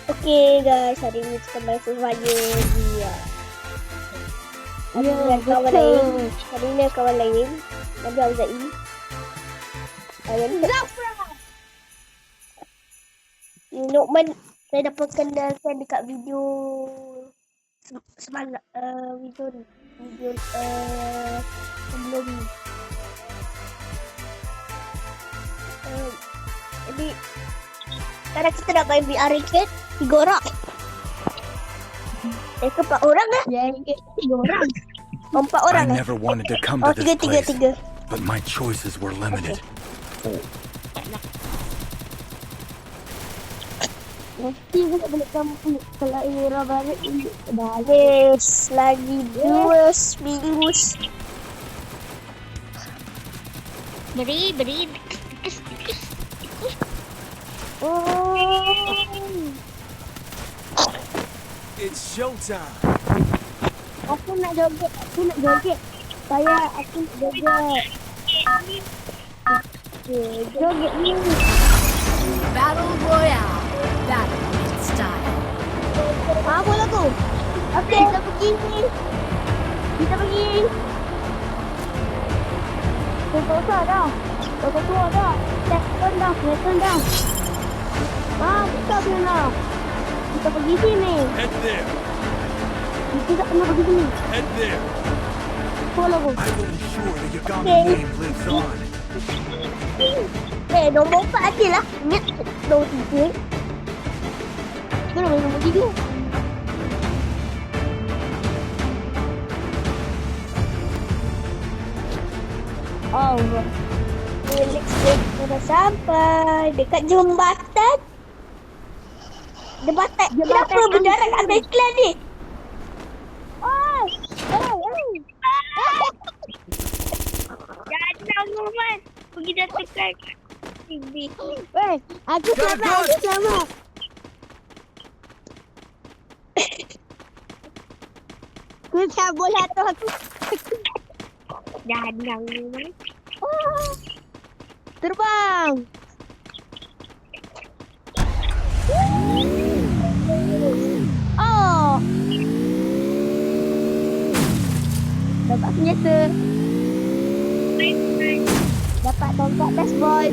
Okay guys, hari ni kita main Free Fire ni lah. Hari ni kawan lain. Hari ni kawan lain. Nabi Auzai. Nukman saya dah perkenalkan dekat video semalam video sebelum ni. Jadi sekarang kita nak main VR Arcade 3 orang. Ke 4 orang lah. Ya, 3 orang. 4 orang I never wanted to come to this place, but my choices were limited. Nanti kita balik kampung. Kalau era baru ini balik lagi 2 minggu. Beri. It's showtime. Aku nak joget. Saya aku nak joget. Joget ni. Battle Royale. Battle style. Bola tu. Okey, kita pergi. Kita dah. Tua dah. Turn dah. Kita kena. Kita pergi sini. Head there. Kita tak pernah pergi sini. Head there. Follow aku. I will ensure the Yagami name lives on. Nombor 4 ada lah. Ingat nombor 3. Kita nak nombor 3. Allah. Kita dah sampai dekat jembatan. Kenapa mendarat kat backland ni? Jangan Roman. Pergi dah tekan TV. Aku selamat. Aku cabut satu aku. Jangan Roman. Terbang. Dapat senjata. Dapat tongkat baseball.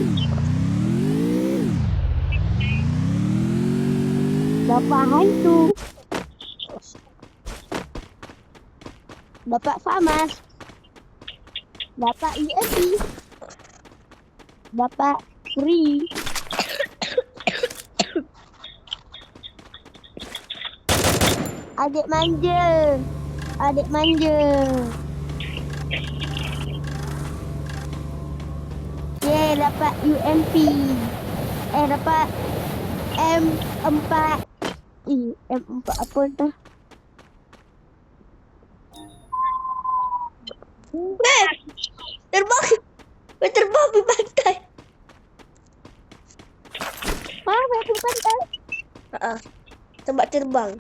Dapat hantu. Dapat farmas. Dapat USB. Dapat free. Adik manja. Dapat UMP. Dapat M4. M4 apa tu? Terbang di pantai. Di pantai? Tempat terbang.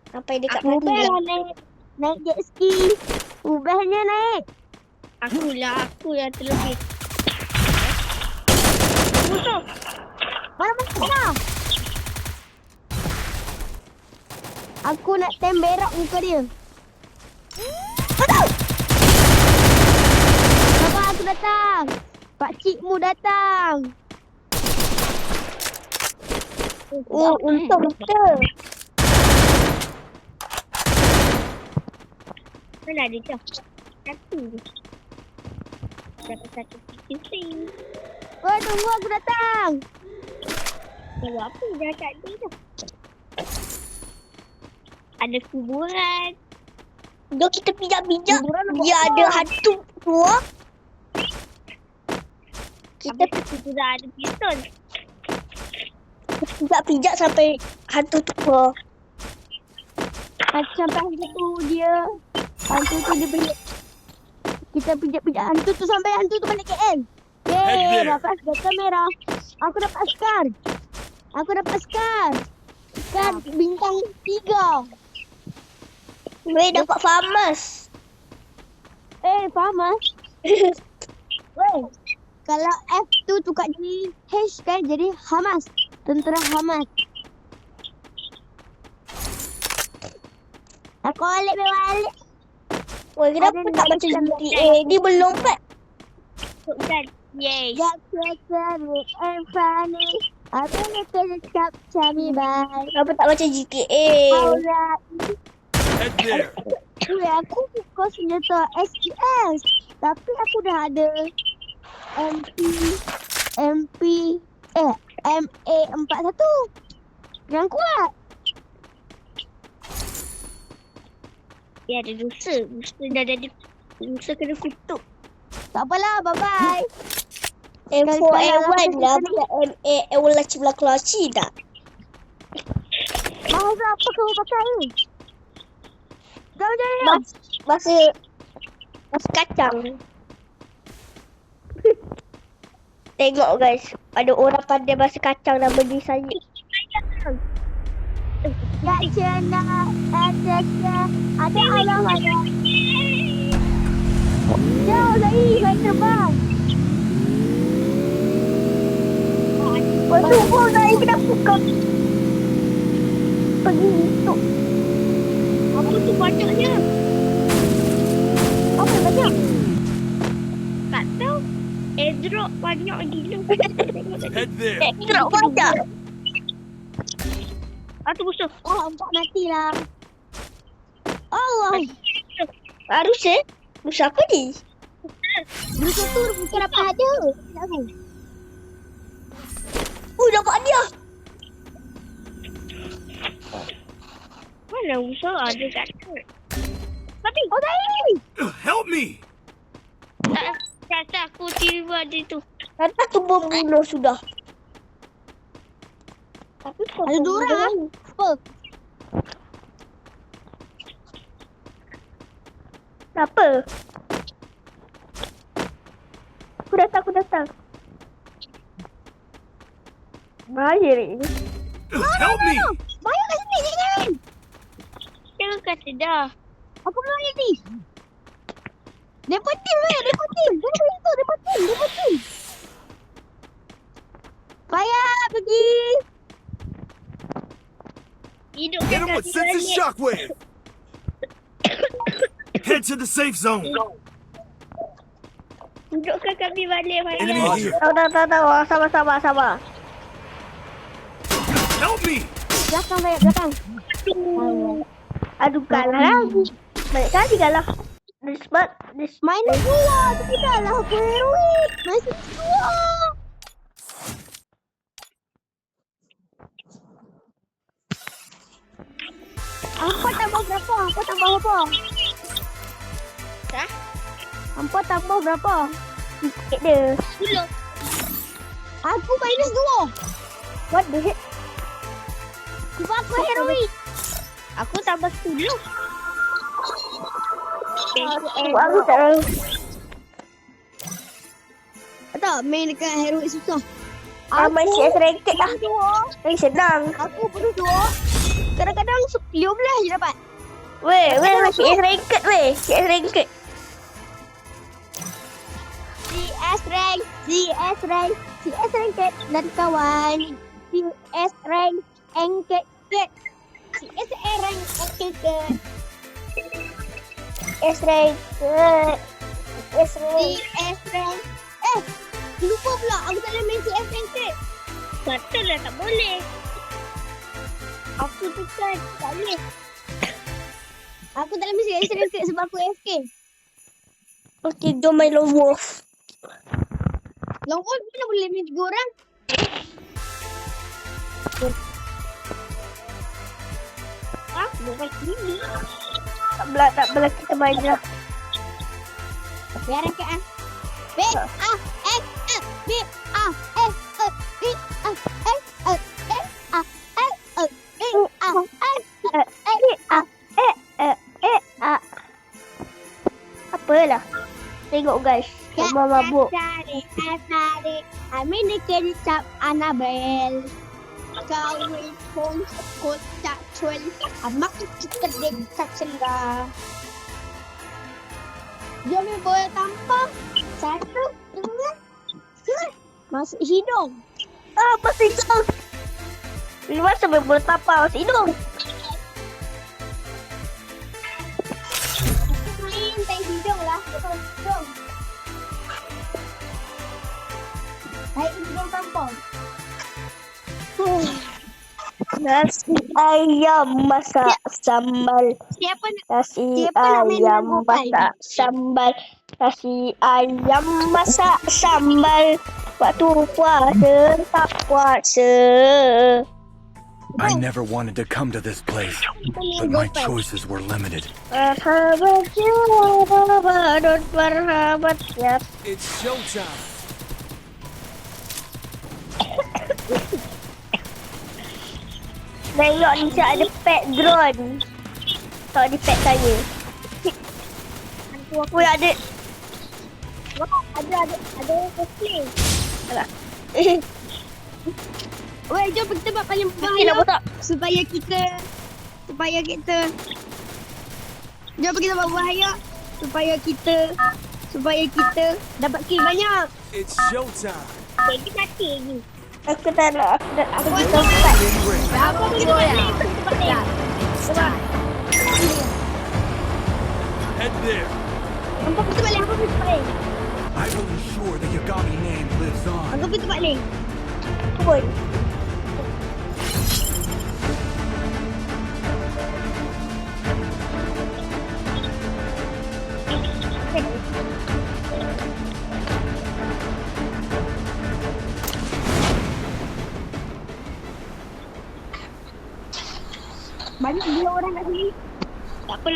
Sampai dekat pantai. Naik jet ski. Ubahnya naik. Aku yang terlebih. Musuh. Mana masuknya? Aku nak temberak muka dia. Kenapa aku datang? Pakcikmu datang. Untung betul. Mana ada je? Satu je. Dapat satu pusing. Tunggu aku datang. Tunggu apa? Dah kat dia dah. Ada kuburan. Jom kita pijak-pijak. Dia ada hantu tua. Kita dah ada pistol. Pijak-pijak sampai hantu tua. Sampai hantu tu dia. Hantu tu dia balik. Kita pijak-pijak hantu tu sampai hantu tu balik KL. Dapat senjata merah. Aku dapat askar. Askar bintang 3. Dapat farmers. Farmers? Kalau F tu tukar jadi H kan jadi Hamas. Tentera Hamas. Aku balik. Woi, kenapa tak macam GTA? Dia berlompat. Bukan. Yes. And funny. Apa nak kena cakap cari bye. Kenapa tak macam GTA? Alright. Head there. Aku suka senjata SKS. Tapi aku dah ada MA41 yang kuat. Ya, ada dosa. Dosa kena kutuk. Tak apalah, bye-bye. M4A1 lah, bukan MA1 tak? Bahasa apa kau pakai ni? Jom. Bahasa kacang. Tengok guys, ada orang pandai bahasa kacang dan beli saya. Ya, cina. Ada alam ada. Jauh lagi, baik terbang. Lepas tu pun saya kenapa kau pergi itu? Apa tu banyaknya? Apa banyak? Tak tahu. Airdrop banyak gila. Head there. Teruk banyak. Tu musuh. Oh, empat matilah. Allah. Harus musuh apa ni? Musuh tu bukan apa ada. Dapat dia. Mana musuh ada kat tu? Tapi, tadi. Help me. Tak, rasa aku tiba ada tu. Kata tu membunuh sudah. Tapi Ada dua orang. Apa? Siapa? Aku datang. Bahaya ni. Help me. Bayar kat sini, jangan. Jangan kata dah. Aku belum ready. Depa team. Depa team. Bayar pergi. Hidupkan Hit him with sensitive shockwave. Head to the safe zone. Hidupkan kami balik, Enemy Bayar. here. Tahu. Sabar. Help me. Belakang, Bayar, belakang. Aduh, kalah lagi. Banyak kali kalah. Minus 2. Tapi dah lah aku heroik. Minus 2. Hampa tambah berapa? Hampa tambah berapa? Hah? Hampa tambah berapa? Sikit dia. 10. Aku minus 2. What the heck? Sebab aku heroik. Aku tambah 10. Aku tak tahu. Tak, main dekat heroik susah. Main CS ranked lah. Lagi senang. Aku perlu 2. Kadang-kadang 15 je dapat. Weh, CS ranked weh. CS ranked. CS rank dan kawan. CS rank angkat. CS rank angkat. CS rank. Lupa pula aku tak boleh main CS angkat. Betul lah tak boleh. Aku bukan tak boleh. Aku tak boleh main CS angkat sebab aku AFK. Okay, jom main Lone Wolf. Long Wolf mana boleh main 3 orang? Bukan sini. Tak belah kita main je lah. Biar angkat ah. B A X X B A X X B A X X B A X X B A X X. Apalah. Tengok guys. Mama mabuk. Amin dikecap Annabelle. Kawin pun kotak cuel. Amak kita dekat celah. Jom boleh tampar. 1, 2, 3. Masuk hidung. Masih jauh. masa main bola tapak masuk hidung. Main tai hidung lah. Betul hidung. Tai hidung kampung. Nasi ayam masak sambal. Siapa nak Nasi Siapa nak main ayam dengan Gopal? masak sambal. Nasi ayam masak sambal. Waktu puasa tak puasa. I never wanted to come to this place, but my choices were limited. Marhabatnya, badut marhabatnya. It's showtime. Tengok ni saya ada pet drone. Tak ada pet saya. Aku ada. Wah, ada cosplay. Alah. Weh, jom kita buat paling Kita bahaya botak. supaya kita jom kita buat bahaya supaya kita dapat kill banyak. It's showtime. Jadi mati lagi. Aku tak nak. Aku tempat. In ring. Battle Royale. Battle style. Head there. Hampa pergi balik, hampa pergi balik. I will ensure the Yagami name lives on. Hampa pergi balik. Pun. Banyak gila orang kat sini. Tak apa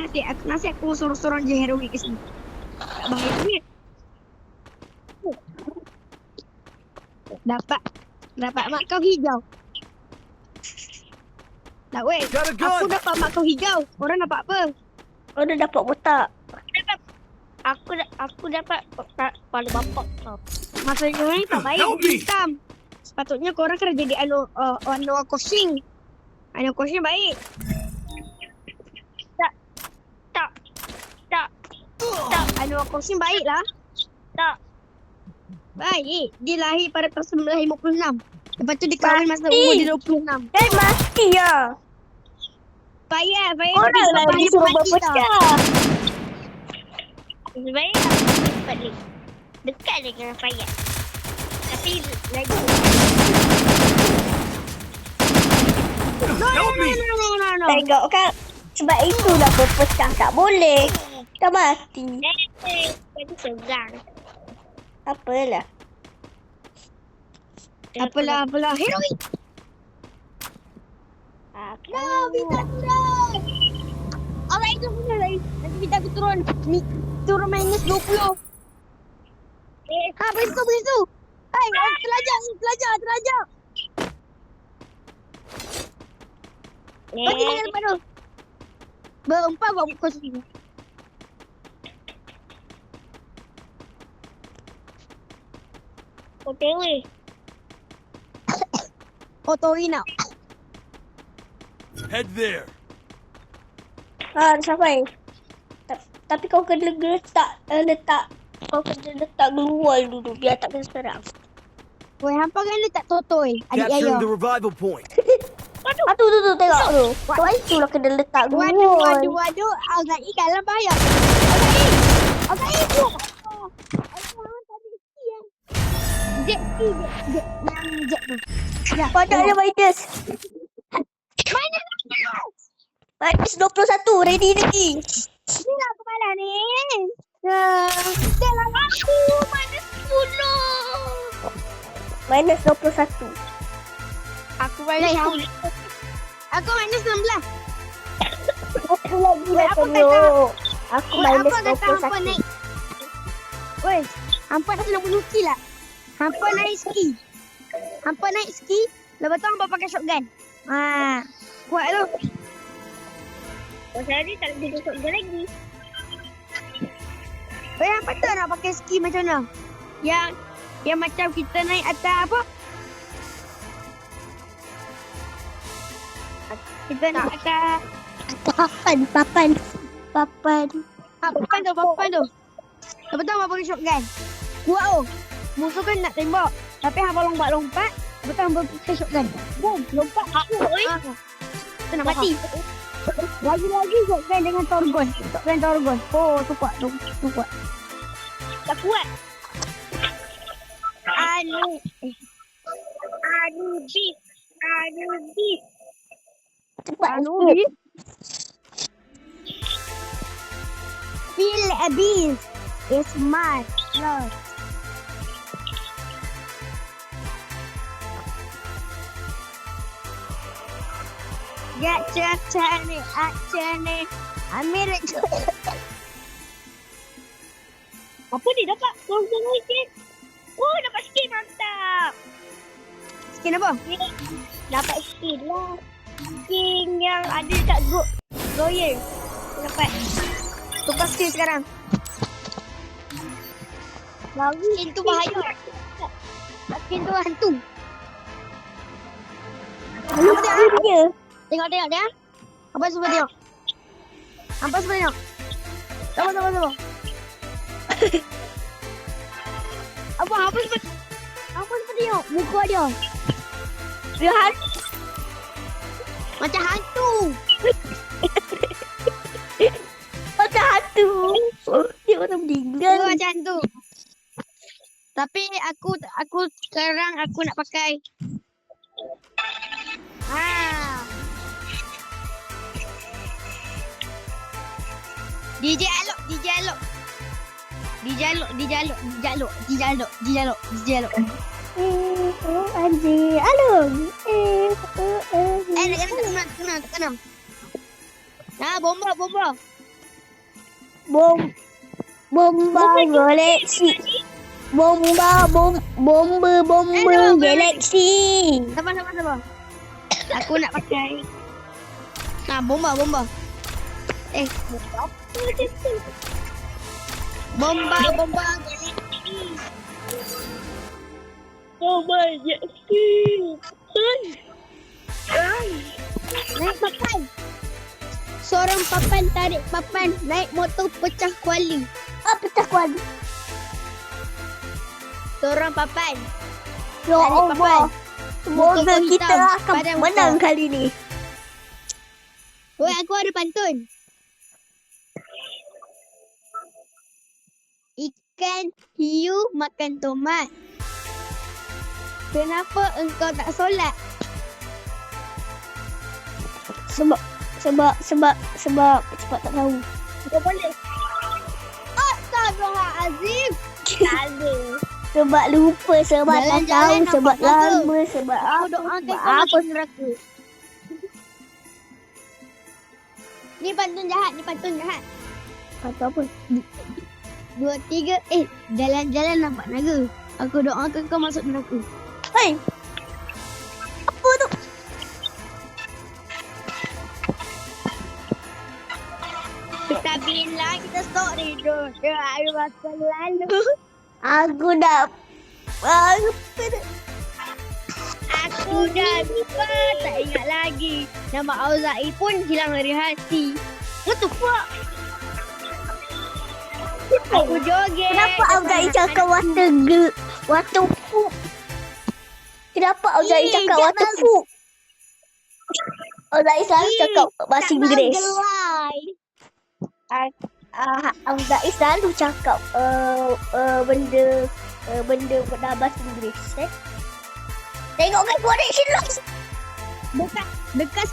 nasi aku sorang-sorang je heroik ke sini. Tak bahaya ni. Dapat mak kau hijau. Tak weh. Got a Aku gun. dapat mak kau hijau. Orang dapat apa? Oh, dia dapat botak. Aku dapat kepala bapak kau. Maksudnya orang ni tak baik. Help me. Hitam. Sepatutnya korang kena jadi anu kosing. Anu kosing baik. Tak. Anu kosing baik lah. Tak. Baik. Dia lahir pada tahun 1956. Lepas tu dia kahwin masa Mati. umur dia 26. Mati ya. Payah. Orang lagi suruh berpecah. Sebenarnya aku cepat ni. Dekat je dengan Fayat. Tapi lagi. Help me. No. Tengok kan. Sebab itulah berpecah. Tak boleh. Kita mati. Jadi seorang. Apalah. Apalah. Heroik. No, bintang turun. Alright, itu benar lagi. Nanti bintang aku turun. Turun minus 20. Begitu. Hai, terlajak. Bagi dengan depan tu. Berempat buat pukul sini. OTW. Otorina. Head there. Sampai. Tapi kau kena letak. Kau kena letak glual dulu biar tak kena serang. Weh, hampa kan letak totoy. Adik ayah. Capturing the revival point. Tu tengok tu. Kau itulah kena letak glual. Waduh. Alzai kalah bahaya. Alzai tu. Jet tu. Ya, Banyak dia minus. Minus 21. Ready lagi. Ni lah kepala ni. Dalam aku minus 10. Minus 21. Aku minus 10. Aku minus 16. Aku lagi Weh, lah apa tengok. Aku Weh, minus apa kata hampa 21. naik? Weh, hampa dah 90 ski lah. Hampa naik ski. Lepas tu hampa pakai shotgun. Kuat tu. Pasal ni tak boleh shotgun lagi. Weh, hampa tahu nak pakai ski macam mana? Yang macam kita naik atas apa? Kita naik atas Papan. papan tu. Lepas tu hampa pakai shotgun. Kuat tu. Musuh kan nak tembak. Tapi hampa lompat-lompat. Betul berpikir shotgun. Boom, lompat. Tu nak mati. Lagi-lagi shotgun dengan Torgon. Shotgun Torgon. Oh, tu kuat. Tu kuat. Tak kuat. Anubis. Cepat Anubis. Feel abyss is mad. Love. Get turning. Ambil itu. Apa ni dapat? Tolong sikit. Oh, dapat skin mantap. Skin apa? Dapat skin lah. Skin yang ada dekat Goyer. Dapat. Tukar skin sekarang. Lalu skin tu bahaya. Skin tu hantu. Apa dia? Tengok dia. Apa semua tengok? Apa semua tengok? Sama. Apa semua tengok? Muka dia. Dia hantu. Macam hantu. Macam hantu. Dia macam meninggal. Dia macam hantu. Tapi aku sekarang aku nak pakai. DJ Alok. Anjir. Alung. Tenang. Bomba. Bomba galaksi. Bomba galaksi. Sabar. Aku nak pakai. Bomba. Bomba galaksi. Naik papan. Seorang papan tarik papan. Naik motor pecah kuali. Pecah kuali. Seorang papan. Ya tarik Allah. papan. Semoga Motor kita hitam akan pada menang motor. kali ni. Woi, aku ada pantun. Ikan hiu makan tomat. Kenapa engkau tak solat? Sebab tak tahu. Kau boleh. Astagfirullahalazim. Lalu. Sebab lupa, sebab tak tahu, Jalan-jalan sebab nampak bagus. lama, sebab Aku apa, doakan sebab kau apa. masuk neraka. Ni pantun jahat. Atau apa? 2, 3. Jalan-jalan nampak naga. Aku doakan kau masuk neraka. Hei! Apa tu? Kita bilang kita story dulu. Ayo makan lalu. Aku dah... Aku dah lupa, tak ingat lagi. Nama Auzai pun hilang dari hati. What the fuck? Aku joget. Kenapa Auzai cakap water food? Kenapa Auzai cakap water food? Auzai selalu cakap bahasa Inggeris. Auzai selalu cakap benda bahasa Inggeris. Tengok kat correction lah. Dekat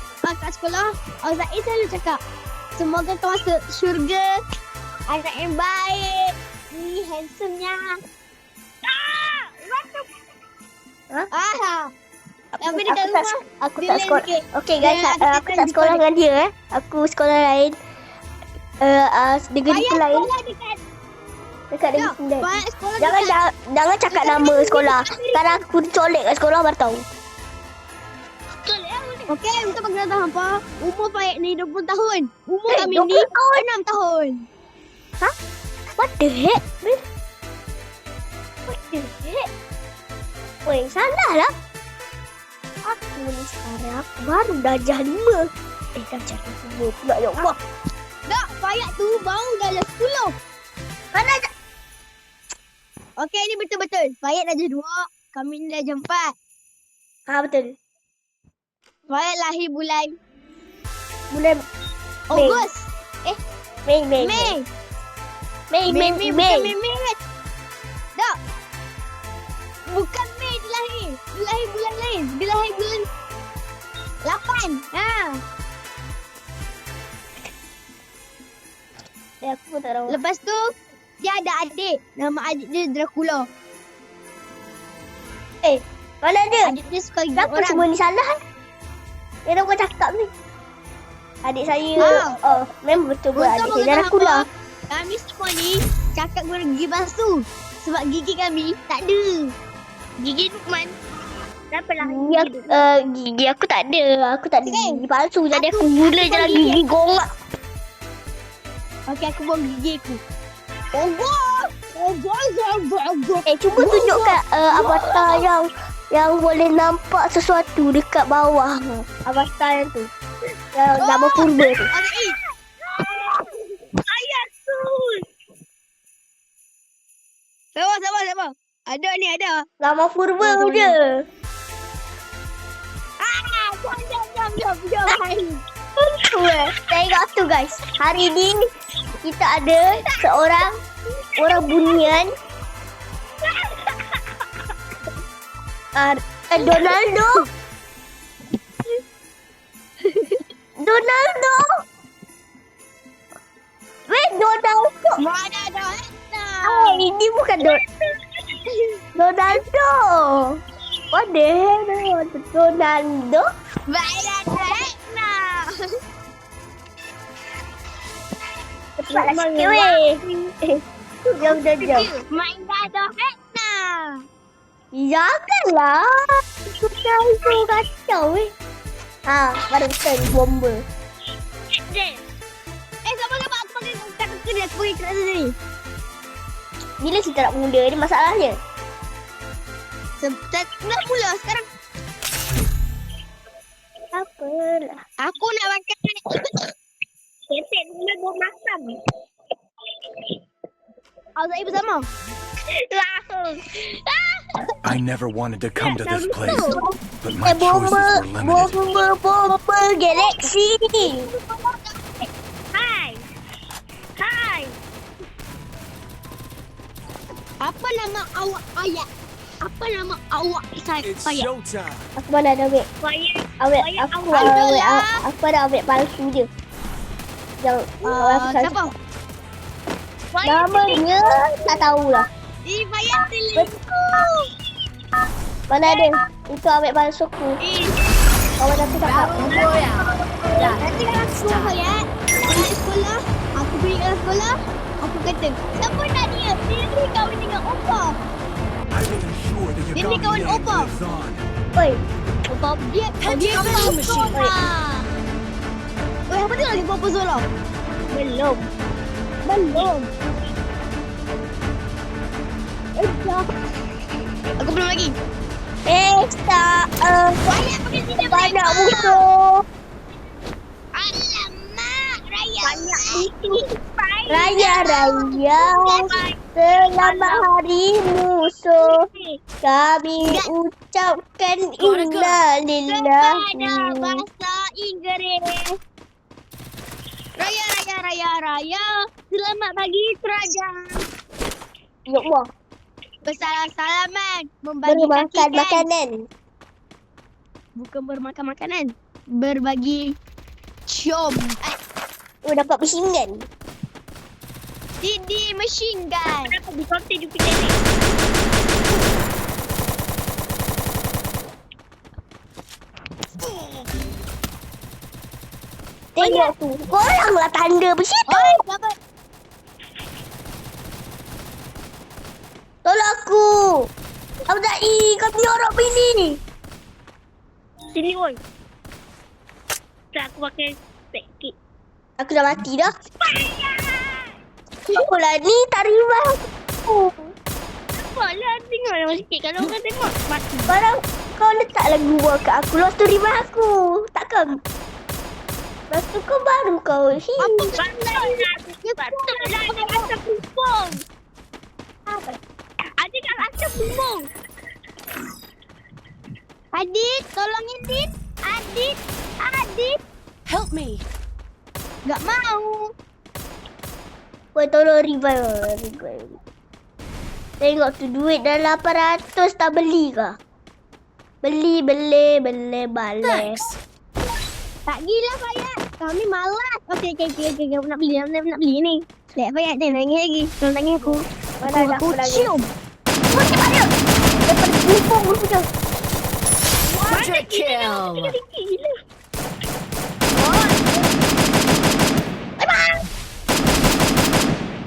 sekolah, Auzai selalu cakap, semoga kau masuk syurga. Anak yang baik. Ni handsome-nya. Tapi dekat rumah, Aku dia tak sekolah. sikit. Okay guys, aku tak sekolah dengan dia. Aku sekolah lain. Negeri lain. Dekat negeri lain. Banyak sekolah Jangan cakap nama sekolah. Sekarang aku colek kat sekolah baru tahu. Okey, untuk bagi tahu hampa, umur Faik ni 20 tahun. Umur kami 20 ni 6 tahun. What the heck, man? What the heck? Weh, salah lah. Aku ni sekarang baru darjah 5. Darjah 5 pula, ya Allah. Tak, Faik tu baru darjah 10. Mana Okey, ni betul-betul. Faik darjah 2, kami ni darjah 4. Ha, betul. Fahad lahir bulan Bulan Ogos. Mei. Mei. Mei. Bukan Mei. Tak. Bukan Mei dia lahir. Dia lahir bulan lain. Dia lahir bulan 8. Ha. Aku pun tak tahu. Lepas tu dia ada adik. Nama adik dia Dracula. Mana dia? Adik dia suka gigit Kenapa orang. semua ni salah? Dia kau cakap ni. Adik saya. Ha. Memang betul pun adik Betul saya. Darah apa? kula. Kami semua ni cakap guna gigi palsu. Sebab gigi kami tak ada. Gigi Lukman. Kenapa lah Gigi aku tak ada. Aku tak ada Okay. gigi palsu. Jadi aku Aku- gula aku je lah gigi. gigi gongak. Okey, aku buang gigi aku. Ogos. Cuba tunjukkan avatar yang boleh nampak sesuatu dekat bawah. Avatar yang tu. Yang nama purba tu. Ayatku. Sabar. Ada ni, ada. Nama purba Tolong, je. Jom. Tengok tu guys. Hari ni kita ada seorang orang bunian. Donaldo. Weh, Donaldo. Mana ada? Ini bukan Donaldo. What the hell? Donaldo? Mana ada? Cepatlah sikit weh. Jom. Mana ada? Janganlah. Donaldo kacau weh. Ha, baru betul bomba. Sabar. Aku pakai kata dia. Aku pakai kata sini. Bila kita nak mula ni masalahnya? Nak mula sekarang. Apalah. Aku nak makan. Ketek mula buat makan. Azai bersama. I never wanted to come to this place, but my choices were limited. Bomba galaksi. Hai. Apa nama awak ayat? Apa nama awak saya? It's Ayat. showtime. Aku mana ada ambil? Ayat. Aku ada ambil palsu je. Yang aku Siapa? namanya tak tahulah. Bayar telefon. Mana ada? Itu ambil palsu aku. Kawan aku tak tahu. Nanti kalau aku ayat kat sekolah, aku pergi ke sekolah, aku kata, siapa nak dia? Dia ni kahwin dengan Opa. I wasn't sure that Ini your kawan dominant Oppa. lives on. Oi, Opa dia Vending machine. Apa dia lagi buat Zola? Belum. Aku belum lagi. tak. Banyak pergi sini Banyak musuh. Alamak, Raya. Banyak musuh. Raya. Selamat hari musuh. Kami ucapkan inna Kepada lillahi. bahasa Inggeris. Raya. Selamat pagi, kerajaan. Ya Allah. Bersalam-salaman. Membagi Bermakan kaki makanan. Bukan bermakan makanan. Berbagi cium. Oh, dapat machine gun. Didi machine gun. Kenapa di konten Jupiter ni? Tengok tu. Koranglah tanda bersitu. Oh, dapat. Tolong aku. Abdai, kami orang bini. Sini, oi. Tak, aku pakai packet. Aku dah mati dah. Apalah ni tak rival aku. Apalah, tengok yang sikit. Kalau orang tengok, mati. Barang kau letak lagu gua kat aku. Lepas tu rival aku. Takkan. Lepas tu kau baru kau. Apa kata lah ada rasa pumpung. Ada kat rasa pumpung. Adit, tolongin Dit. Adit. Help me. Gak mau. Woi, tolong revive. Tengok tu duit dah 800, tak beli ke? Beli balik. Thanks. Tak gila Fayat. Kami malas. Okey. Nak beli ni. Lihat Fayat dia nangis lagi. Tolong nangis aku. Mana Aku dah cium. Oh, cepat dia. Daripada telefon dulu je. Quadra kill. Gila.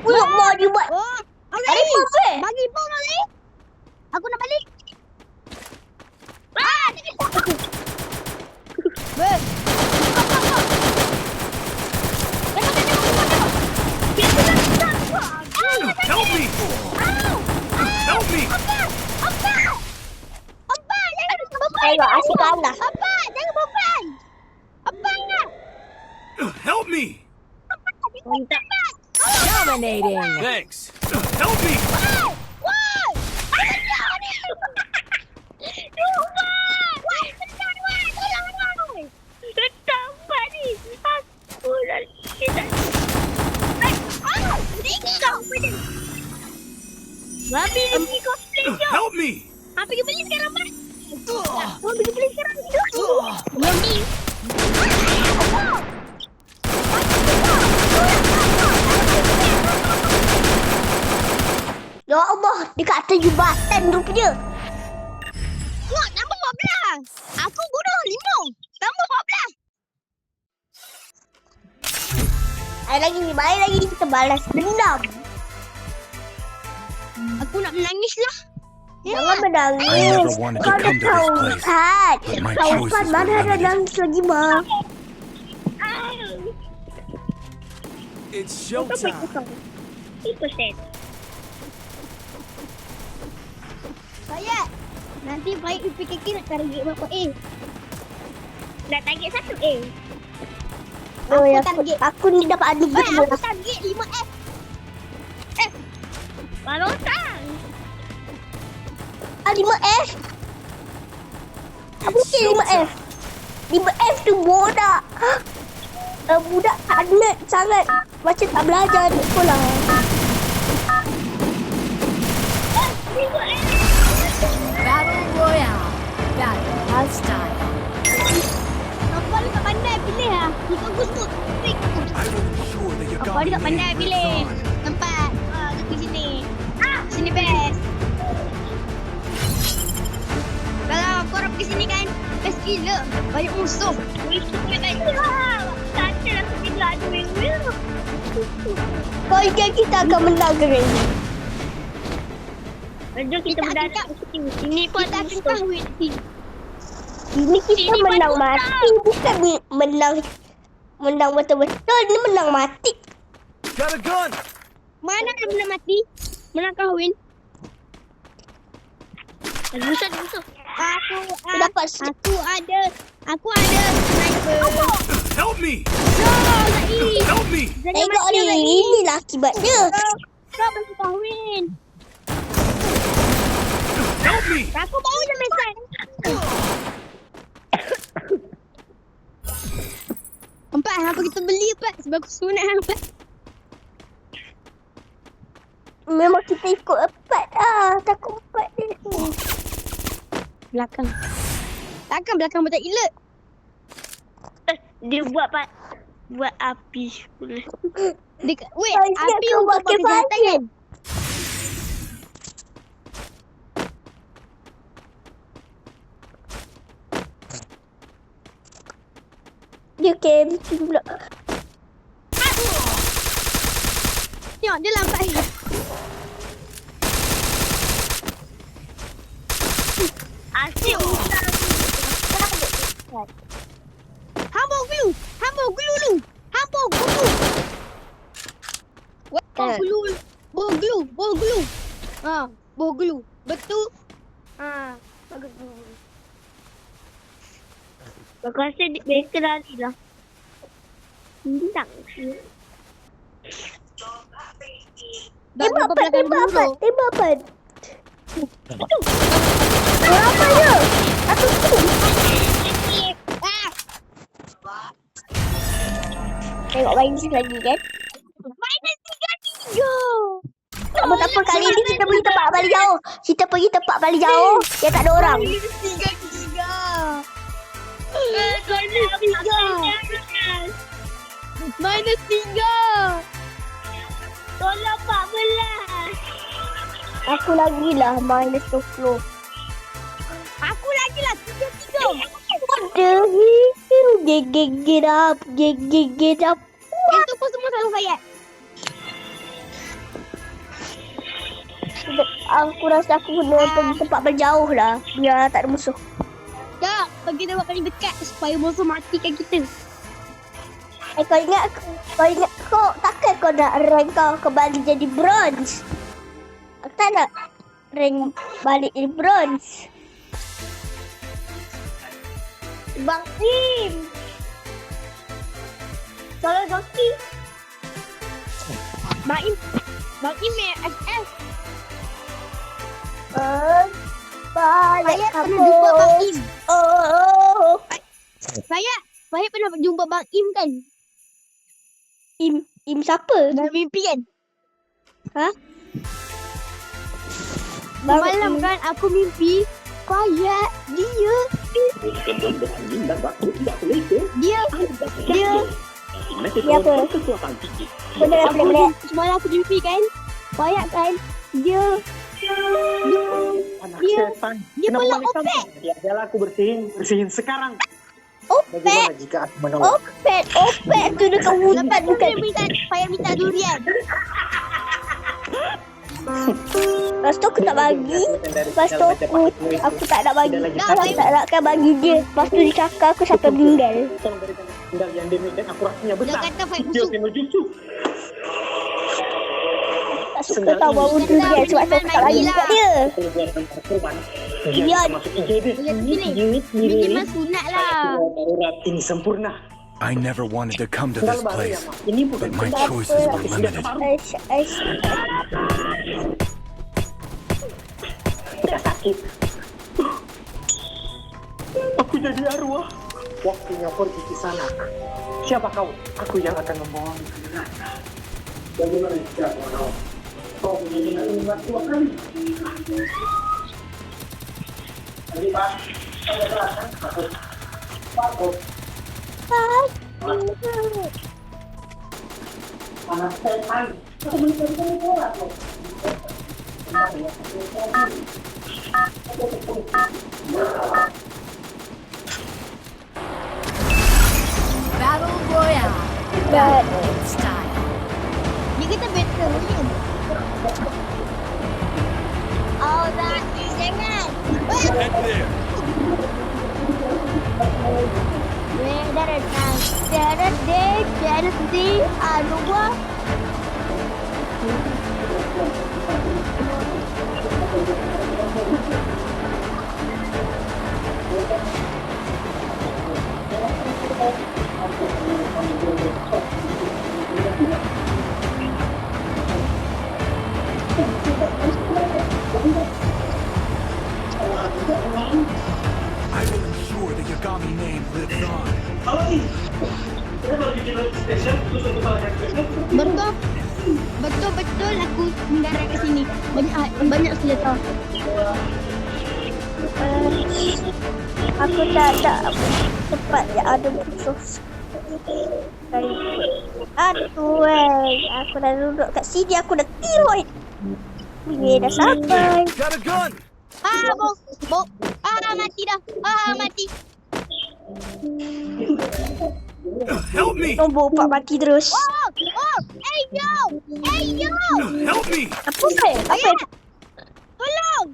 Oh, ya Allah, dia buat. Oh, Ada okey. perfect. Bagi bom lagi. Aku nak balik. Dia kata aku. Ber. Help me! Help me! Tengok, asyik kalah. Abang, jangan beban. Abang nak. Help me! Dominating. Thanks. Help me! Wah! Babi ni cosplay je. Help me! Apa pergi beli sekarang, Mak? Pergi beli sekarang juga. Belum ni. Ya Allah, dekat atas jubatan rupanya. Tengok, nombor 14. Aku bunuh 5. Nombor 14. Main lagi kita balas dendam. Aku nak menangis lah. Jangan I menangis. never wanted to Kau dah come to this place, taubat. but my Taubat choices mana were ada limited. nangis lagi, Ma? It's showtime. 1%. Bayat. Nanti baik UPKK nak target berapa A? Nak target 1 A. Oh, ya, target. aku ni dapat adu Baik, betul. aku target 5F. Balotang. 5F. Apa It's sih 5F? showtime. 5F tu budak. Budak alert sangat. Macam tak belajar di sekolah. Battle Royale. Battle style. Apa dia tak pandai pilih lah. Kita aku semua. I will ensure that you Apa got dia tak me pandai in pilih time. tempat. Dekat sini. Sini best. Kalau korang pergi sini kan, best gila. Banyak musuh. Musuhnya banyak lah. Tak ada lah bila ada win-win. Kau ingat kita akan menang ke ni? Jom kita berdarah. Ini pun tak akan kahwin. Ini kita Ini menang buat mati. Bukan menang betul-betul. Ini menang mati. Got a gun! Mana yang menang mati? Menang kahwin? Musuh. Aku ada sniper. Help me! Lagi. Help me! Jangan Tengok mati ni. lagi. Inilah akibatnya. Kau masih kahwin. Help me! Aku baru je mesan. Empat, apa kita beli empat? Sebab aku sunat empat. Memang kita ikut 4 lah. Takut 4 dia. Belakang. Takkan belakang betul ilet. Dia buat api pula. Wait, Ay, api kau untuk pakai kejahatan fire. kan? Dia camping pula. Tengok, dia lambat. Asyik Hambur glue dulu. Hambur glue. Tak. Bor glue. Bor glue. Betul. Bagus. Aku rasa mereka lari lah. Bintang. Tembak apa? Berapa je? Aku tu. Tengok minus lagi kan? Minus 3. Tak apa kali ni kita pergi tempat paling jauh. Kita pergi tempat paling jauh yang tak ada orang. Minus 3. Minus 3. Tolong 14. Aku lagi lah minus 20. Aku lagi lah 33. What the hell? Get up. Yang tu pun semua selalu saya. Aku rasa aku kena pergi tempat berjauh lah. Biar tak ada musuh. Tak, pergi tempat paling dekat supaya musuh matikan kita. Kau ingat kau takkan kau nak rank kau kembali jadi bronze? Aku tak nak rank balik jadi bronze. Bang Im. Tolong Zoki. Bang Im main FF. Balik Saya pernah jumpa Bang Im. Oh. Saya pernah jumpa Bang Im kan? Im siapa? Dalam mimpi kan? Ha? Malam kan aku mimpi quiet dia Dia apa? Boleh. semalam aku mimpi kan quiet kan dia peluk Opet. Ya, jalan aku bersihin sekarang. Opet. Bagaimana jika aku menolak? Opet tu dekat hutan bukan? Saya minta durian. Lepas tu aku tak bagi. Lepas tu aku tak nak bagi. Aku tak nakkan bagi dia. Lepas tu dia cakap aku sampai meninggal. Tolong berikan sendal yang demikian akurasinya Dia besar. kata fight Dia musuh. Jutsu. Tak suka tahu bau durian sebab tu aku tak bagi kat dia. Keluarkan korban. Dia Masuk IGD. Ini mas sunat lah. Urat ini sempurna. I never wanted to come to this Sendal baru ya, place, Mak. Ini bukan but my sendal. choices were Senjata limited. baru. Tidak sakit. Aku jadi arwah. Waktunya pergi ke sana. Siapa kau? Aku yang akan membawamu ke neraka. Bagaimana jika kau mengingat umat 2 kali? Tadi Pak, saya berasal Pak. Mana setan? Aku mencari bola loh. Battle Royale. Battle style. Dia kata better kan? Oh tak, jangan. Head there. Arwah. I will ensure the Yagami name lives on. Betul aku mendarat kat sini. Banyak senjata. Aku tak ada tempat yang ada musuh. Aduh, aku dah duduk kat sini, aku dah tiroid. Dia dah sampai. Got a gun. Mati dah. Mati. Help me. Nombor 4 mati terus. Hey yo. Help me. Apa? Tolong.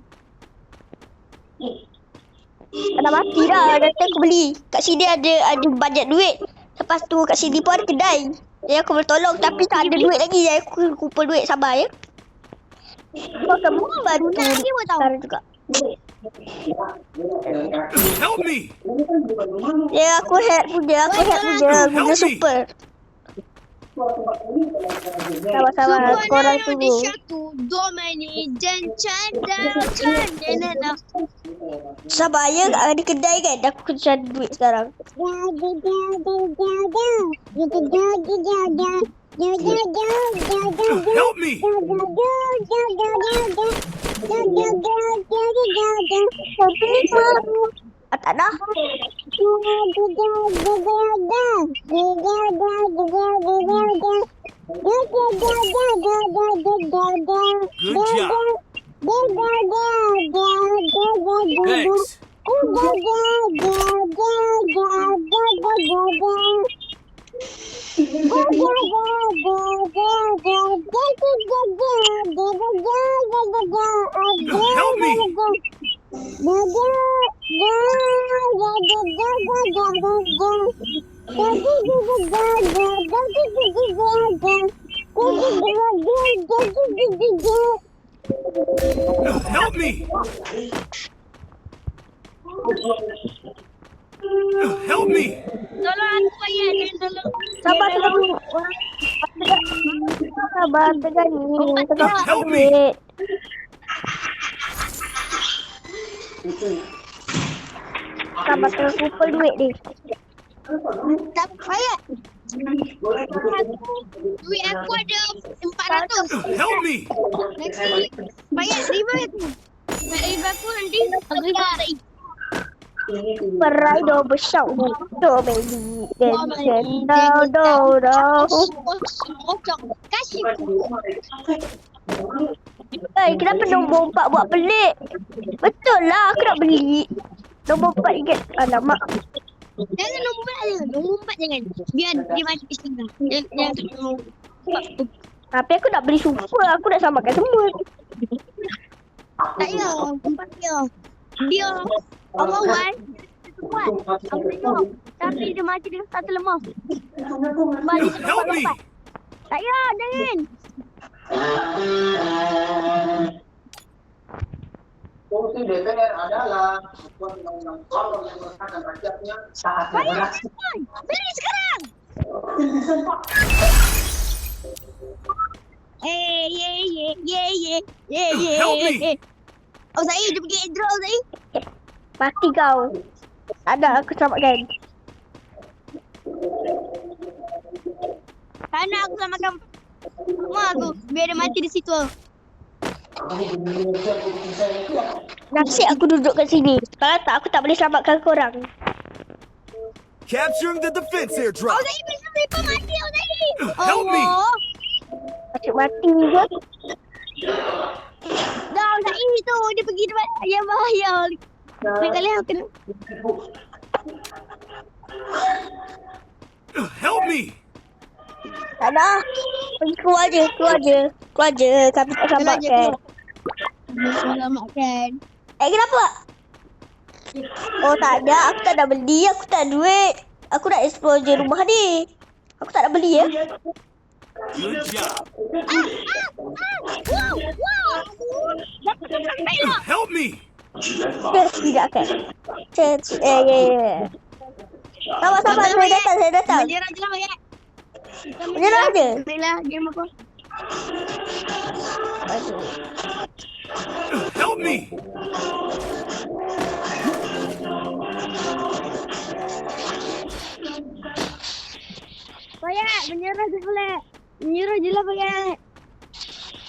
Dah mati dah. Nanti aku beli. Kat sini ada banyak duit. Lepas tu kat sini pun ada kedai. Jadi aku boleh tolong tapi tak ada duit lagi. Jadi aku kumpul duit, sabar ya. Kau akan bantu sekarang juga. Help me. Ya aku hack punya. Guna super. Sama-sama korang tunggu. Sabar ya, ada kedai kan? Aku kena cari duit sekarang. Help me! Tak dah. Good job. Thanks. Help me! Help me! Help me! Tolong aku payah. Tolong. Sabar tengah. Sabar tengah ni. Tengah Help me. duit. Sabar tengah kumpul duit ni. Tak payah. Duit aku ada 400. Help me! Nanti payah riba aku. Riba aku nanti aku tak. Perai dah besar ni. Dah baby. Dah. Kasih. Kenapa nombor 4 buat pelik? Betul lah, aku nak beli. Nombor 4 ingat. Alamak. Jangan nombor 4 je. Nombor 4 jangan. Biar dia mati setengah. Jangan nombor 4. Tapi aku nak beli super. Aku nak samakan semua. Tak payah. 4 dia. Dia awal-awal kuat. Aku tengok. Tapi dia mati dengan satu lemah. Balik ke Help me! 4. Tak payah. Jangan. Fungsi DPR adalah membuat undang-undang kalau yang meresahkan rakyatnya saat beraksi. Beli sekarang. Help me. Oh, Zai, dia pergi airdrop, Zai. Mati kau. Tak ada, aku selamatkan. Tak nak aku selamatkan mak aku. Biar dia mati di situ. Nasib aku duduk kat sini. Kalau tak, aku tak boleh selamatkan korang. Capturing the defense airdrop. Oh, Zai, sniper mati, oh, Zai. Help me. Macam mati je. Dah, Zai tu. Dia pergi tempat yang bahaya. Lain kali aku kena. Help me! Tak ada. Pergi keluar je. Kami tak selamatkan. Selamatkan. Kenapa? Oh, tak ada. Aku tak nak beli. Aku tak ada duit. Aku nak explore je rumah ni. Aku tak nak beli ya. Good job. Wow. Dapat sampai lah. Help me! Tidak kan. Sabar. Saya datang. Menyerah je lah, Bayat. Menyerah je. Baiklah, game apa? Help me! Bayat, menyerah je boleh. Menyerah je lah, Bayat.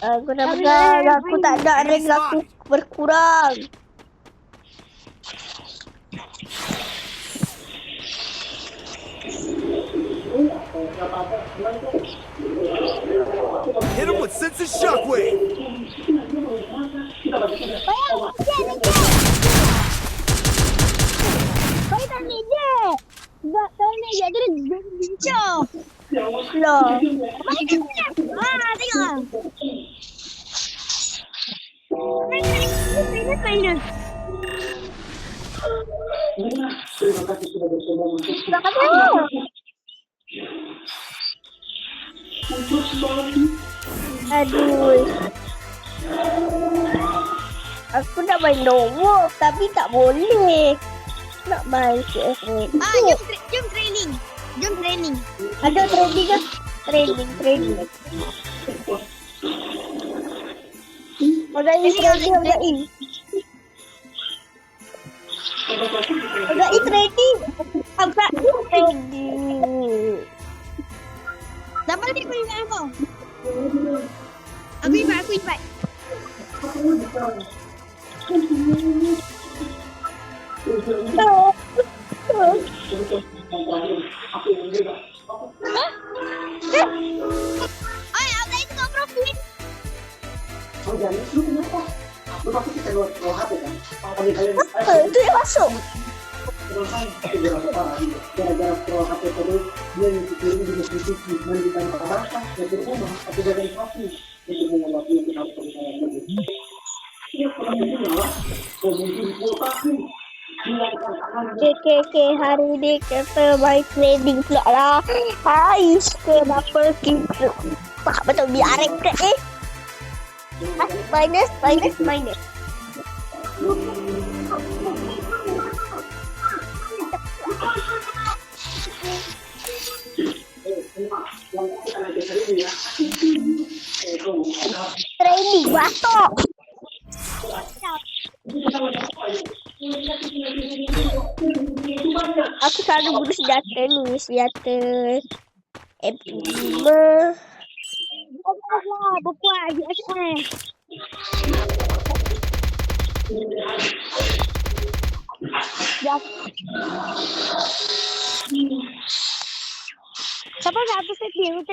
Aku dah pegang. Aku tak ada rank aku berkurang. Hit him with sense of shockwave. Bayat, tak ni je. Tak ni je, dia bincang. Loh. Tengok. Main. Terima kasih sudah bersedia untuk Aduh. Aku nak main nombor tapi tak boleh. Nak main CS:GO. Jom training. Ada training ke? training. Udah training. Agak training. Dapat ni aku ingat apa? Aku invite. Ay, ada itu kau profit. Oh, jadi lu kenapa? Lu pasti kita luar HP kan? Apa nih kalian? Itu yang masuk. Gara-gara scroll HP terus, dia ngikutin di deskripsi menunjukkan apa dari rumah atau dari kopi untuk mengobati kita lagi. Dia pernah bilang, mungkin pulpasi. Okay, hari ni kita main trading pula lah. Hai, kenapa kita tak betul biarin ke minus. Training batok. Aku selalu guna senjata ni, senjata MP5. Berpuas USS. Siapa satu setting.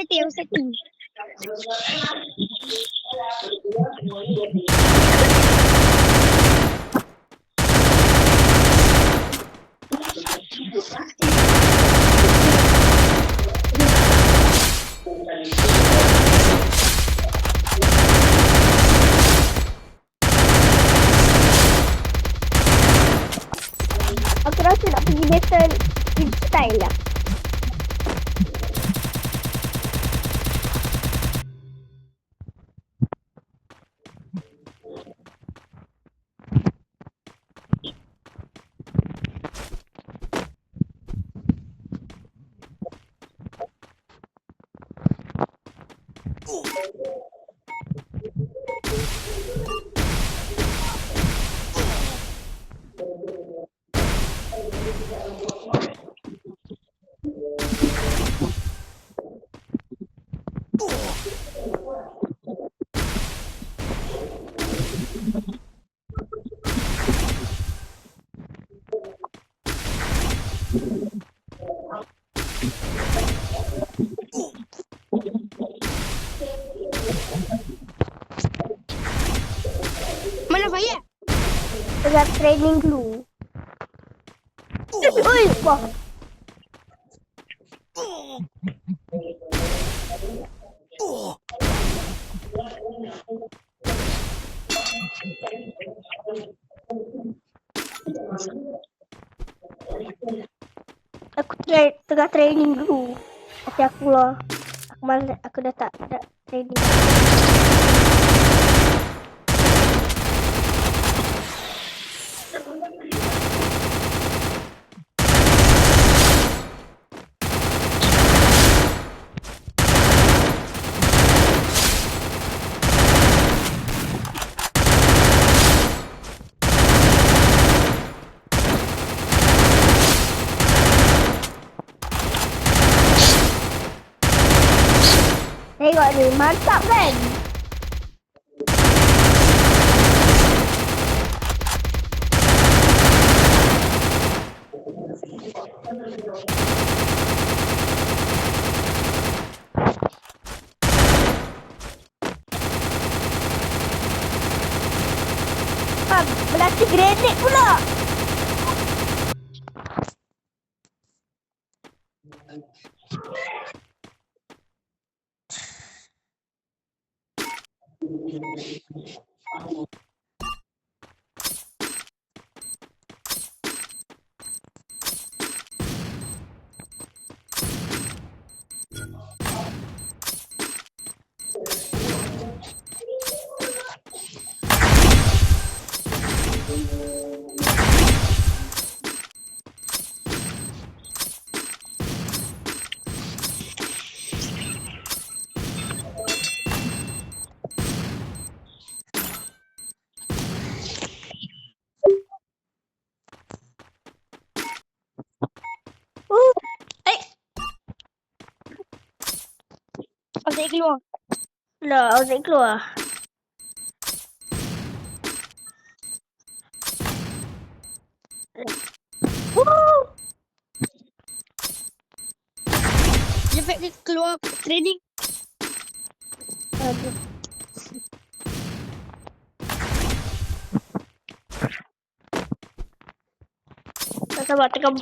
Aku rasa nak pergi battle freestyle lah. Mana Faya? Tengah training dulu. Oi, wah. Aku tengah training dulu. Okey, aku lah. Aku dah tak training. Tengok ni, mantap kan? Berlatih grenade pula. Saya keluar. Lah, Auzat keluar. Woo! Cepat dia keluar training. Aduh. Tak sabar, tekan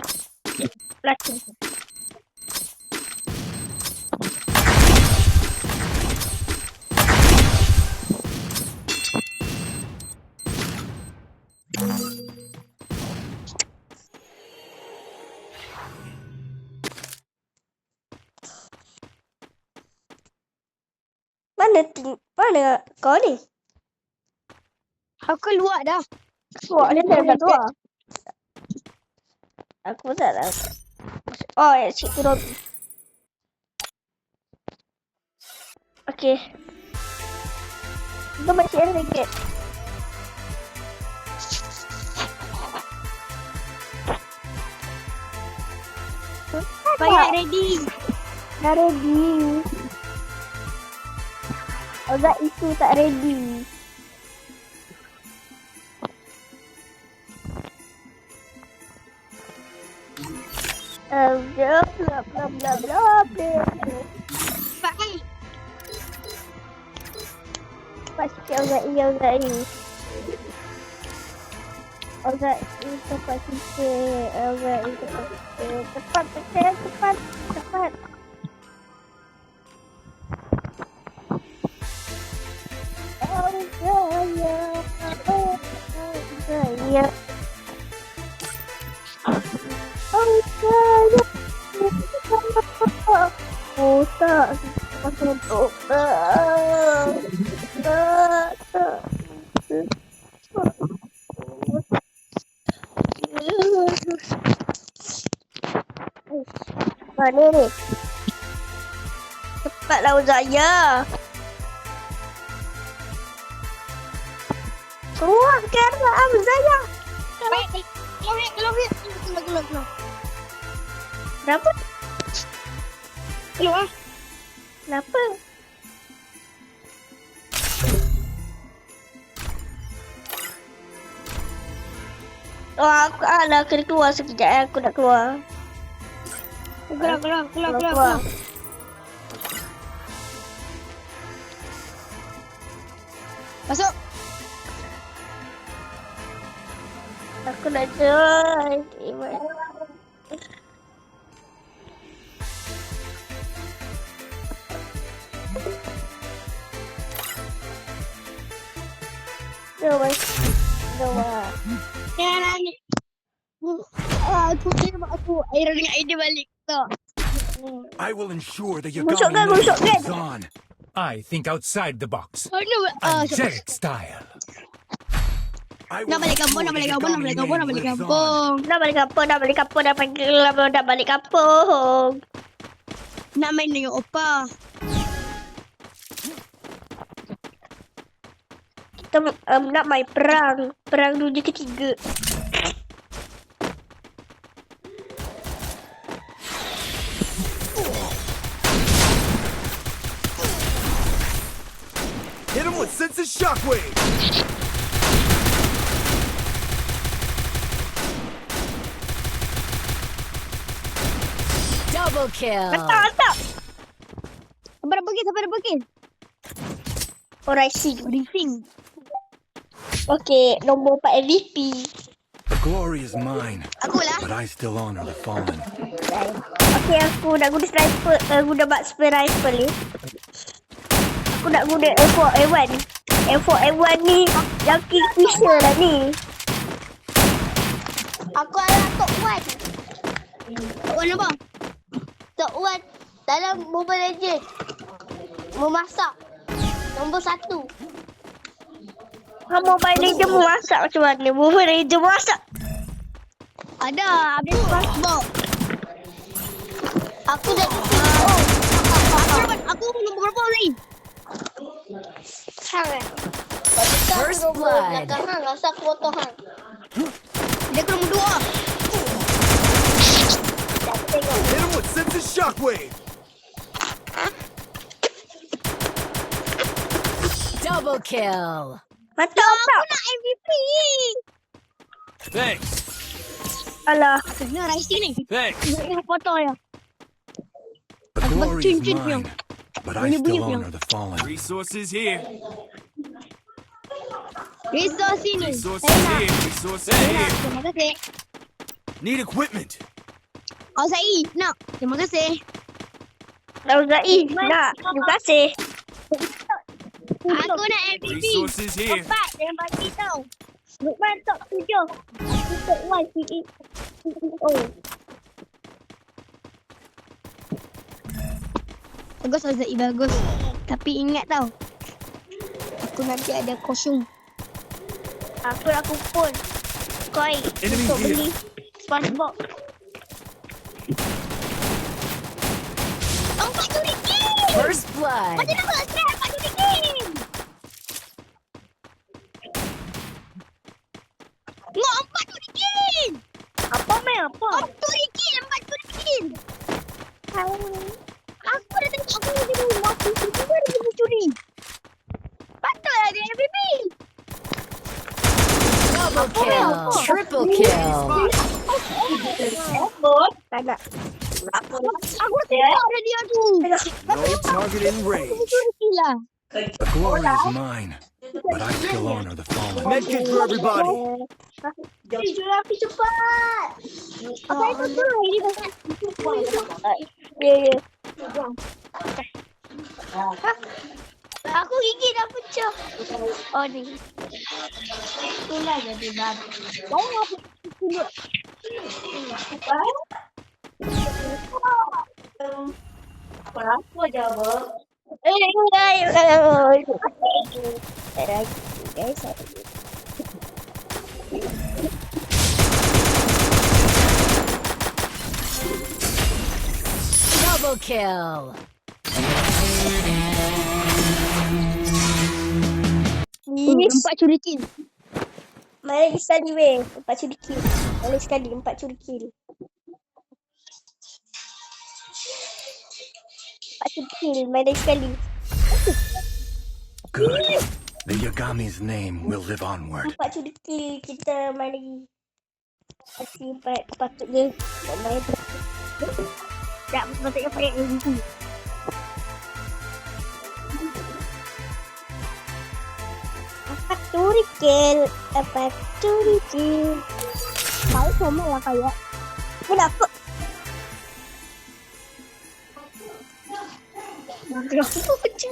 pelacur. Mana kau ni? Aku keluar dah. Wah, dia dah keluar. Aku tak tahu. Oh, ya, Cik Robi. Okey. Kita macam yang sikit. Banyak ready. Dah ready. Auzat itu tak ready. Bla bla bla bla bla bla. Cepat. Cepat sikit Auzat ini, Auzat ini. Auzat ini cepat sikit. Auzat ini cepat sikit. Cepat, cepat, cepat, cepat. Auzat. Oh tak, pasal untuk mana ni? Cepatlah Uzaya. Keluarkan Uzaya. Keluar. Kenapa? Keluar. Kenapa? Oh, aku kena keluar sekejap. Aku nak keluar. Keluar. Masuk. Aku nak join. Jom. Jangan ni. Aku terima aku air dengan idea balik tu. I will ensure the Busuk kan, Yagami busuk kan? lives on. I think outside the box. Oh no. Angelic style. I Nak will balik kampung, ensure nak balik the kampung, nak Yagami balik kampung, nak name balik lives on. kampung. Dah balik kampung. Nak main dengan opa. Kita nak main perang dunia ketiga. Hit him with sense of shockwave. Double kill. Hantar. Sabar pergi. Oh, racing. Okey, nombor 4 MVP. The glory is mine, Aku lah. but I still honor the fallen. Okey, aku nak guna sniper, guna marksman rifle ni. Aku nak guna M4A1. M4A1 ni yang Kingfisher lah ni. Aku adalah top 1. Top 1 apa? Top 1 dalam Mobile Legends. Memasak. Nombor 1. Mobile Legends memasak macam mana? Mobile Legends memasak. Ada update passport. Aku dah aku nombor berapa ni? Sangat. First blood. Belakang hang rasa aku potong hang. Dia ke nombor 2. Hit him with sense of shockwave. Double kill. Mantap. Aku nak MVP. Thanks. Alah. Kena rising ni. Thanks. Nak potong ya. The glory is cincin yang. mine, but I still honor the fallen. Resources here. Resource sini. Resources Saya nak. here. Resources Saya nak. here. Terima kasih. Need equipment. Zai, nak. Terima kasih. Zai, nak. Terima kasih. Aku nak MVP. Resources here. 4 dia bagi tau. Lukman top 7. Top 1 CEO. Bagus Azai, bagus. Tapi ingat tau. Aku nanti ada kosong. Aku nak kumpul koin Enemy untuk here. beli SpongeBob. Empat tu Ricky. First blood. Macam mana strap empat tu Ricky? Ngok empat tu Ricky. Apa main apa? Empat tu Ricky, empat tu Ricky. Aku dah tengok aku di rumah tu tiba dia mencuri. Patutlah dia MVP. Double kill. Triple kill. Tak nak. Aku tengok ada dia tu. No target in range. Mencuri lah. The glory is mine, but I still honor the fallen. Medkit for everybody. Jujur api cepat. Apa itu tu? Ini bukan. Ya. Aku gigi dah pecah. Oh ni. Itulah jadi babi. Saya apa? Apa jawab? Double kill. Empat curi kill. Mana lagi sekali weh? 4 curi kill. Mana sekali 4 curi kill. 4 curi kill. Mana sekali. Good. The Yagami's name will live onward. 4 curi kill kita main lagi. Pasti patutnya nak main. Tak patutnya pakai MVP. Apa curi kill? Apa curi kill? Tahu sama lah kayak. Kenapa? Kenapa kecil?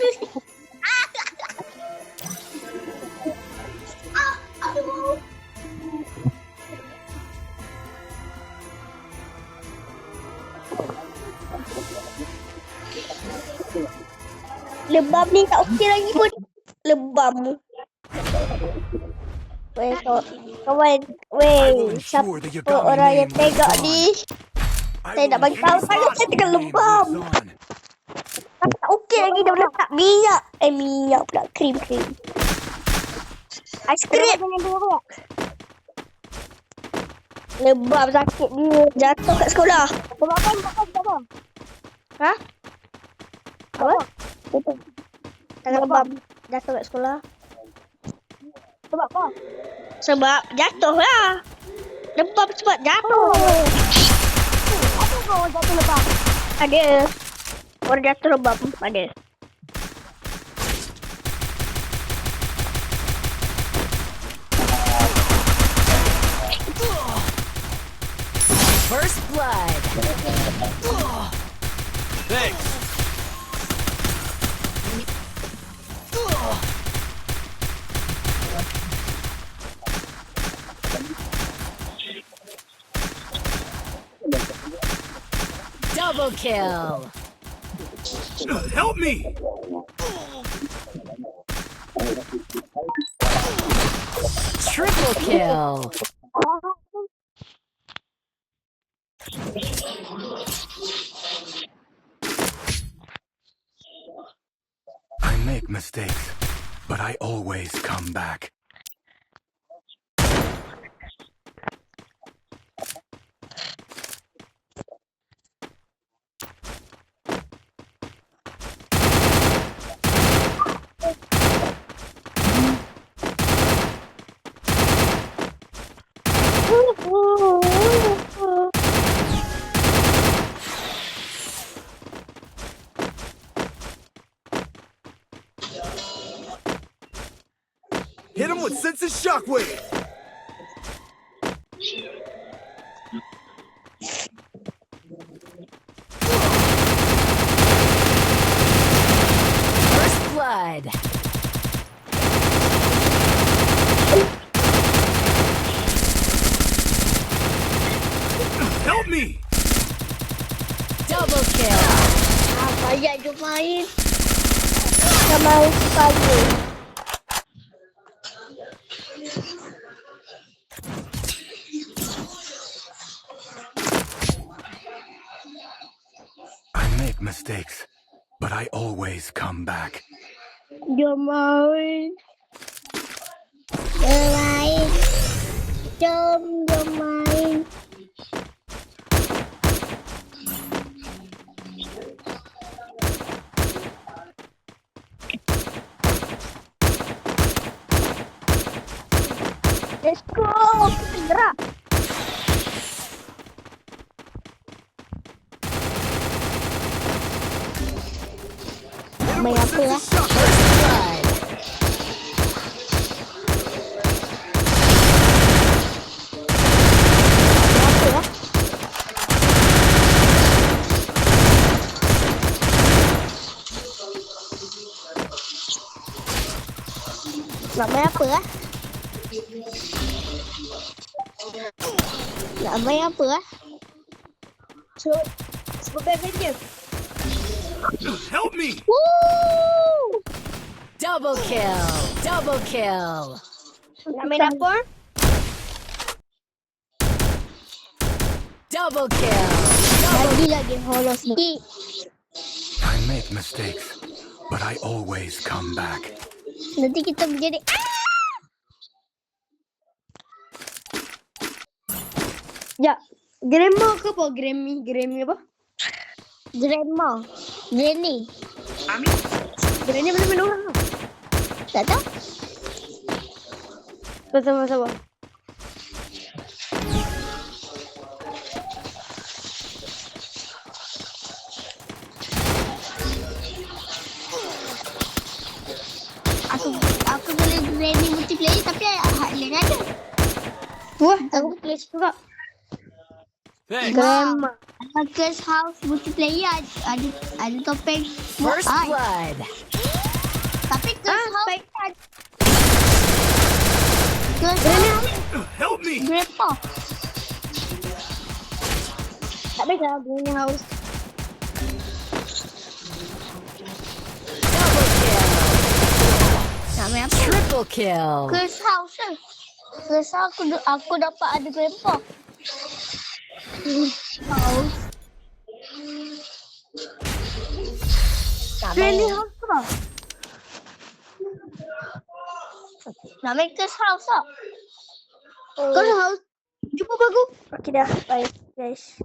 Lebam ni tak okey lagi pun. Lebam. Weh, kawan. I Weh, will siapa ensure the Yagami orang yang name lives tegak on. ni? I Saya nak will bagi tahu ensure saya the tengah name lebam. lives on. Tak okey lagi dah letak minyak. Minyak pula. Krim. Aiskrim. Lebam sakit dia. Jatuh kat sekolah. Sebab apa? Ha? Apa? Tangan lebam. Jatuh kat sekolah. Sebab apa? Sebab jatuh lah. Lebam sebab jatuh. Apa kau jatuh lepas? Ada. Orang jatuh lebam. Ada. First blood. Thanks. Double kill. Help me. Triple kill. I make mistakes, but I always come back. Someone sense a shockwave. First blood. Help me. Double kill. Banyak je main. Sama sekali. I make mistakes, but I always come back. Dia main. Dia main. Jom dia main. Let's go. Gerak. Main apa ya? Blood. Apa ya? Nak main apa lah? Nak main apa lah? Super Avenger. Help me. Woo! Double kill. Double kill. Nak main apa? Double kill. Double Lagi holos sikit. I make mistakes, but I always come back. Nanti kita menjadi Ya, Grandma ke apa? Grammy apa? grandma. Granny. Granny boleh main orang ke? Tak tahu. Sama-sama. Aku boleh granny multiplayer tapi Heartland ada. Wah, aku play juga. Thanks. Grandma. Curse House multiplayer ada topeng. First Ai, blood. tapi Curse House baik. ada. Curse House Help me. grandpa. Tak baik lah Granny House. Double kill. Nak main apa? Triple kill. Curse House lah. Curse House aku dapat ada grandpa. House. Granny House ke apa? Nak main Curse House tak? Curse House. Jumpa aku. Okay dah. Bye guys.